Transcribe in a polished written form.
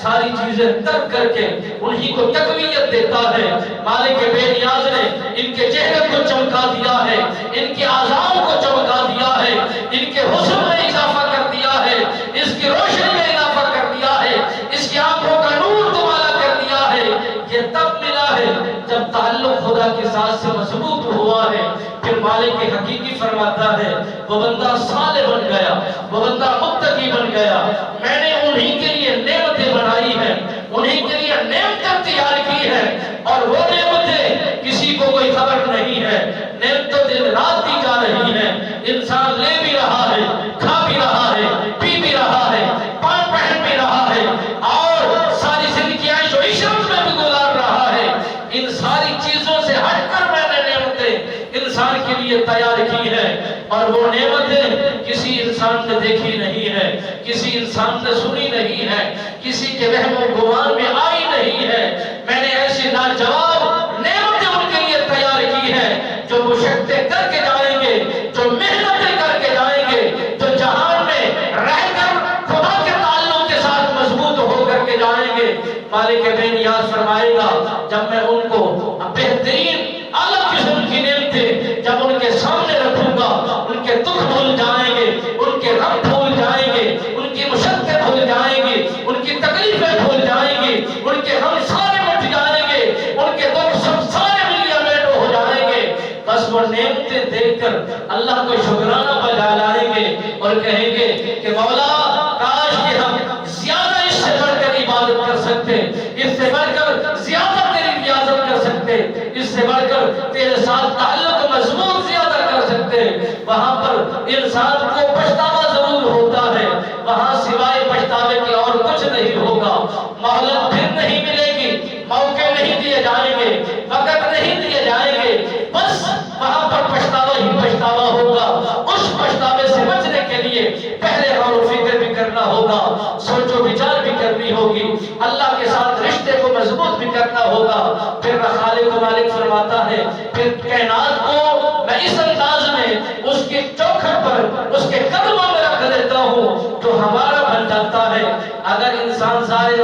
ساری چیزیں ترک کر کے انہی کو تقویت دیتا ہے۔ مالک بے نیاز نے ان کے چہرے کو چمکا دیا ہے، ان کے اعضاء کو چمکا دیا ہے، ان کے حسن میں اضافہ کر دیا ہے، اس کی روشنی میں اضافہ کر دیا ہے، اس کی آنکھوں کا نور دوبارہ کر دیا ہے۔ یہ تب ملا ہے جب تعلق خدا کی ذات سے مضبوط ہوا ہے۔ پھر مالک حقیقی فرماتا ہے وہ بندہ صالح بن گیا، وہ بندہ متقی بن گیا۔ میں نے انہی کے لیے نعمتیں بنائی ہیں، انہی کے لیے نعمتیں تیار کی ہیں، اور وہ نعمتیں کسی کو کوئی خبر نہیں ہے۔ نعمتیں دن رات دی جا رہی ہیں، انسان لے بھی رہا ہے، کھا بھی رہا ہے، پی بھی رہا ہے، پہن بھی رہا ہے، اور ساری زندگی عیش و عشرت میں بھی گزار رہا ہے۔ ان ساری چیزوں سے ہٹ کر میں نے نعمتیں انسان کے لیے تیار کی ہے، اور وہ نعمتیں کسی انسان نے دیکھی نہیں ہے، کسی انسان نے سنی نہیں ہے، کسی کے وہم و گمان میں آئی نہیں ہے۔ میں نے ایسی لاجواب نعمتیں ان کے لیے تیار کی ہے جو مشقتیں کر کے جائیں گے، جو محنتیں کر کے جائیں گے، جو جہان میں رہ کر خدا کے تعلق کے ساتھ مضبوط ہو کر کے جائیں گے۔ مالک بے نیاز فرمائے گا جب میں ان کو بہترین اعلیٰ قسم کی نعمتیں جب ان کے سامنے رکھوں گا، ان کے دکھ بھول جائیں گے، ان کے غم بھول جائیں گے، ان کی مشقتیں بھول جائیں گے، ان کی تکلیفیں بھول جائیں گے، ان کے غم سارے مٹ جائیں گے، ان کے دکھ سب سارے ملیا میٹو ہو جائیں گے۔ بس وہ نعمتیں دیکھ کر اللہ کو شکرانہ بجا لائیں گے اور کہیں گے کہ مولا کاش کہ ہم زیادہ اس سے بڑھ کر عبادت کر سکتے، اس سے بڑھ کر زیادہ تیری ریاضت کر سکتے، اس سے بڑھ کر تیرے ساتھ تعلق مضبوط زیادہ کر سکتے۔ وہاں پر انسان کو پچھتاوا ضرور ہوتا ہے، وہاں سوائے پچھتاوے کے اور کچھ نہیں ہوگا۔ مہلت پھر نہیں ملے گی، موقع نہیں دیے جائیں گے، وقت نہیں دیے جائیں گے، بس وہاں پر پچھتاوا ہی پچھتاوا ہوگا۔ اس پچھتاوے سے بچنے کے لیے پہلے غور و فکر بھی کرنا ہوگا، سوچ و بچار بھی کرنی ہوگی، اللہ کے ساتھ رشتے کو مضبوط بھی کرنا ہوگا۔ پھر خالق و مالک فرماتا ہے پھر کائنات کو میں اس انداز میں اس کی چوکھٹ پر اس کے قدموں میں رکھ دیتا ہوں جو ہمارا بن جاتا ہے۔ اگر انسان سارے